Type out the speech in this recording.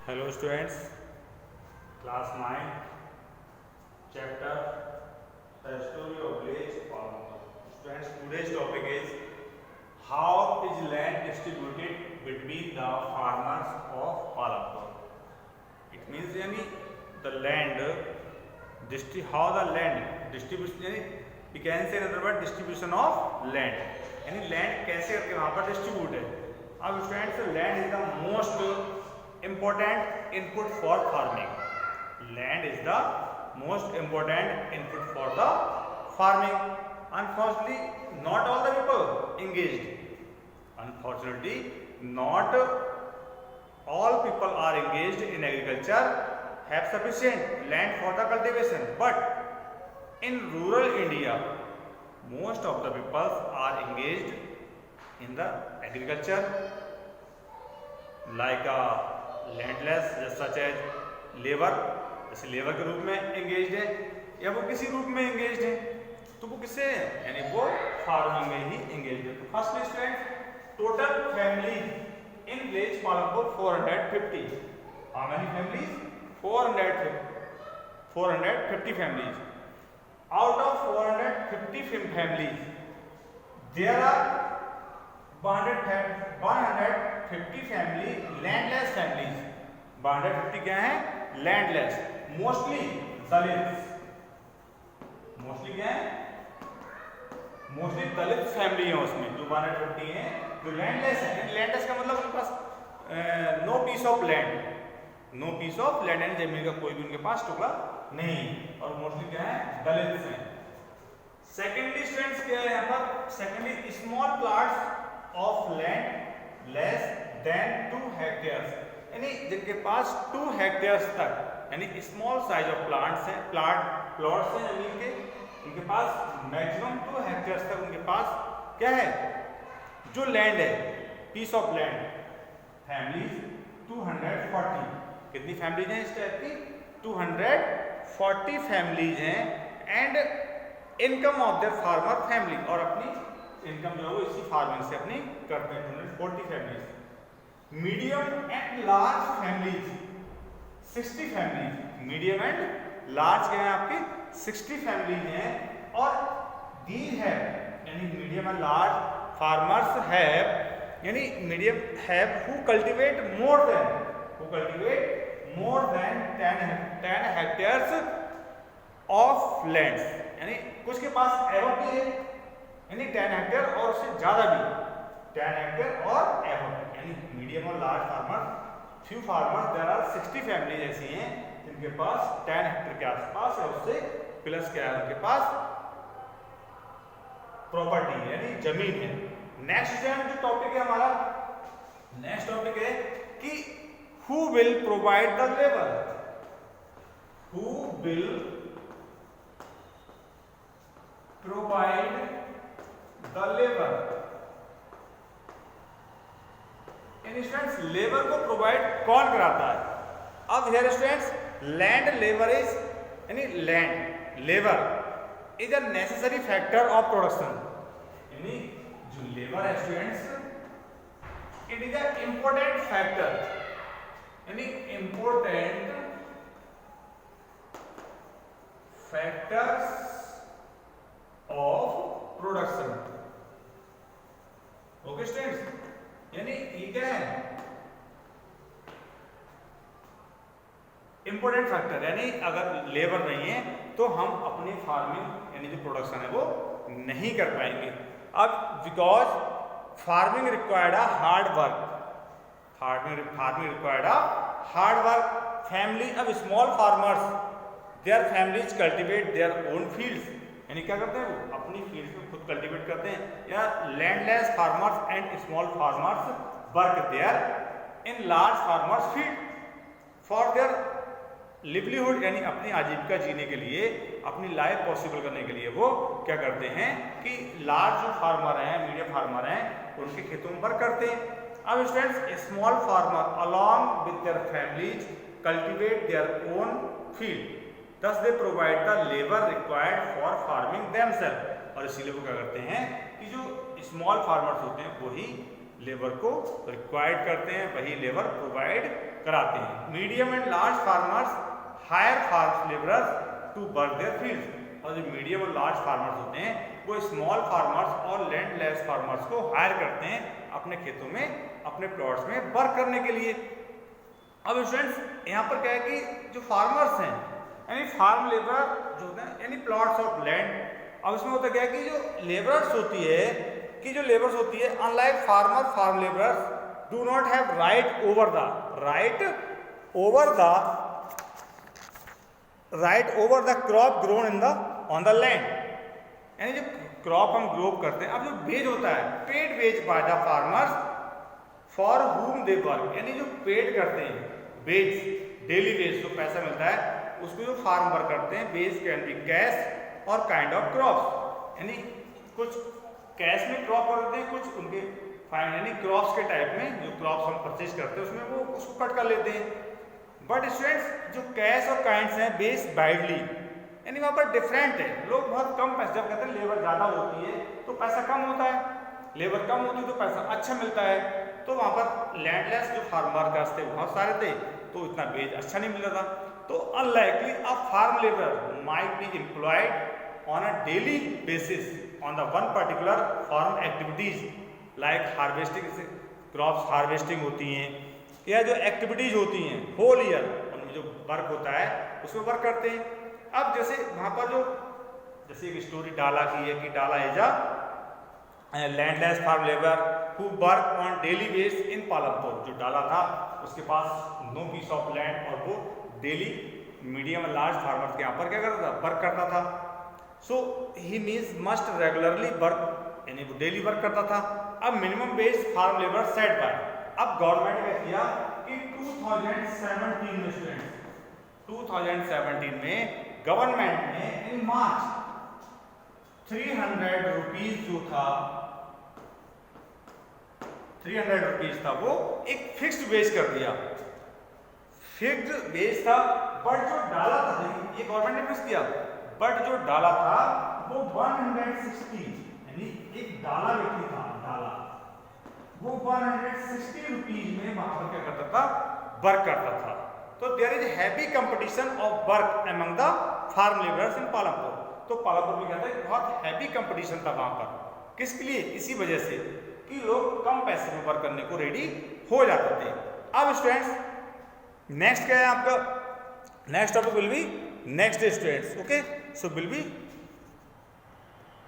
Hello students, class 9, chapter The Story of Village Palampur. Students, today's topic is how is land distributed between the farmers of Palampur. It means the land how the land distribution, we can say in other words distribution of land. land कैसे करके वहाँ पर distribute है. अब students, land is the most important input for farming. Land is the most important input for the farming. Unfortunately, not all the people engaged. Unfortunately, not all people are engaged in agriculture, have sufficient land for the cultivation. But in rural India, most of the people are engaged in the agriculture, like landless such as labour, जैसे labour के रूप में engaged है या वो किसी रूप में एंगेज्ड है, तो वो किससे है, यानी वो फार्मिंग में ही एंगेज्ड है. तो first student, total family in village Palampur 450. How many families? 450 families. Out of 450 families there are 150 family landless families. 150 क्या है? लैंडलेस. मोस्टली दलित. मोस्टली क्या है? मोस्टली दलित फैमिली है उसमें. जो 150 है जो लैंडलेस है. लैंडलेस का मतलब उनके पास no piece of land. No piece of land यानी जमीन का कोई भी उनके पास टुकड़ा नहीं. और मोस्टली क्या है? दलित है. सेकेंडली स्टूडेंट्स क्या है यहाँ पर? Secondly small plots of land less than 2 hectares, यानी जिनके पास 2 हेक्टेयर्स तक, यानी स्मॉल साइज ऑफ प्लांट्स हैं, प्लॉट्स हैं जमीन के, उनके पास मैक्सिमम 2 हेक्टेयर्स तक उनके पास क्या है? जो लैंड है, पीस ऑफ लैंड. फैमिलीज 240. कितनी फैमिलीज हैं इस टाइप की? 240 फैमिलीज हैं. And income of the farmer family, और अपनी इनकम जो है वो इसी फार्मिंग से अपनी करते हैं. 240 families. Medium and large families 60 families. Medium and large क्या है आपकी? 60 फैमिलीज हैं. और दीज है यानी medium and large farmers have, यानी medium have who cultivate more than 10 hectares of lands, यानी कुछ के पास एवं भी है, यानी 10 हेक्टेयर और उससे ज्यादा भी. 10 हेक्टेयर और एबव, यानी मीडियम और large farmer. Few farmer there are 60 families ऐसी हैं जिनके पास 10 हेक्टेयर के आसपास है, उससे प्लस क्या है उनके पास? प्रॉपर्टी यानी जमीन है. नेक्स्ट जो टॉपिक है हमारा, नेक्स्ट टॉपिक है कि who will provide the labour. Who will provide the labour. Students, labour को प्रोवाइड कौन कराता है? अब here students, land labour is, यानी land labour is a necessary factor of production. यानी जो लेबर है students, it is a important factor, यानी important factors of production. Okay students, यानी ये क्या है? इंपॉर्टेंट फैक्टर, यानी अगर लेबर नहीं है तो हम अपनी फार्मिंग यानी जो प्रोडक्शन है वो नहीं कर पाएंगे. अब because farming required a hard work. Farming required a hard work. Family, अब small farmers their families cultivate their own fields, यानी क्या करते हैं? वो अपनी फील्ड में खुद कल्टीवेट करते हैं. या landless farmers and small farmers work there in large farmers field for their livelihood, यानी अपनी आजीविका जीने के लिए, अपनी लाइफ पॉसिबल करने के लिए वो क्या करते हैं कि लार्ज जो फार्मर हैं, मीडियम फार्मर हैं, उनके खेतों में वर्क करते हैं. अब students, small farmer along with their families cultivate their own field, thus they provide the labor required for farming themselves. और इसीलिए वो क्या करते हैं कि जो स्मॉल फार्मर्स होते हैं वही लेबर को रिक्वायर्ड करते हैं, वही लेबर प्रोवाइड कराते हैं। Medium and large farmers hire farm labourers to work their fields. और जो मीडियम और लार्ज फार्मर्स होते हैं वो स्मॉल फार्मर्स और लैंडलेस फार्मर्स को हायर करते हैं अपने खेतों में, अपने प्लॉट्स में वर्क करने के लिए। अब स्टूडेंट्स यहाँ पर क्या है कि जो फार्मर्स हैं यानी फार्म लेबर जो होते हैं यानी प्लॉट्स ऑफ लैंड, अब इसमें होता क्या है कि जो लेबरर्स होती है unlike farmer farm labourers do not have right over the crop grown in the on the land. यानी जो क्रॉप हम ग्रो करते हैं, अब जो वेज होता है paid veg by the farmers for हुम दे वर्क, यानी जो पेड करते हैं वेज डेली वेज जो पैसा मिलता है उसको जो फार्म वर्क करते हैं, वेज कैन बी कैश और काइंड ऑफ क्रॉप्स, यानी कुछ कैश में क्रॉप कर देते हैं, कुछ उनके फाइन यानी क्रॉप्स के टाइप में जो क्रॉप्स हम परचेज करते हैं उसमें वो उसको कट कर लेते हैं। बट स्टूडेंट्स जो कैश और काइंड्स हैं बेस्ड वाइडली, यानी वहाँ पर डिफरेंट है। लोग बहुत कम पैसे, जब कहते हैं लेबर ज़्यादा होती है तो पैसा कम होता है, लेबर कम होती है तो पैसा अच्छा मिलता है। तो वहाँ पर लैंडलेस जो फार्मर कास्ट थे बहुत सारे थे तो इतना वेज अच्छा नहीं मिल रहा था। तो unlikely a farm labour might be employed on a daily basis on the one particular farm activities like harvesting, crops harvesting होती हैं या जो एक्टिविटीज होती हैं होल ईयर उनमें जो वर्क होता है उसमें वर्क करते हैं। अब जैसे वहाँ पर जैसे एक स्टोरी डाला की है कि Dala as a landless farm labour who work on daily base in Palampur. जो डाला था उसके पास नो पीस ऑफ लैंड और वो डेली मीडियम और लार्ज फार्मर्स के यहाँ पर क्या करता था, वर्क करता था। So he means must regularly work, यानी वो डेली वर्क करता था। अब minimum wage farm labour set by, अब गवर्नमेंट ने किया कि 2017 में स्टूडेंट्स 2017 में गवर्नमेंट ने इन मार्च 300 रुपीज जो था 300 रुपीज था वो एक फिक्स्ड वेज कर दिया। फिक्स्ड वेज था बट जो डाला था ये गवर्नमेंट ने फिक्स किया, बट जो डाला था वो 160 यानी एक डाला व्यक्ति था, डाला वो 160 रुपीज में वहां पर क्या करता था, वर्क करता था। तो there is heavy competition of work among the farm labourers in Palampur. तो पालमपुर में क्या था, बहुत हैवी कंपटीशन था वहां पर। किसके लिए? इसी वजह से कि लोग कम पैसे में वर्क करने को रेडी हो जाते थे। अब स्टूडेंट्स नेक्स्ट क्या है आपका, next topic will be next students, okay, so will be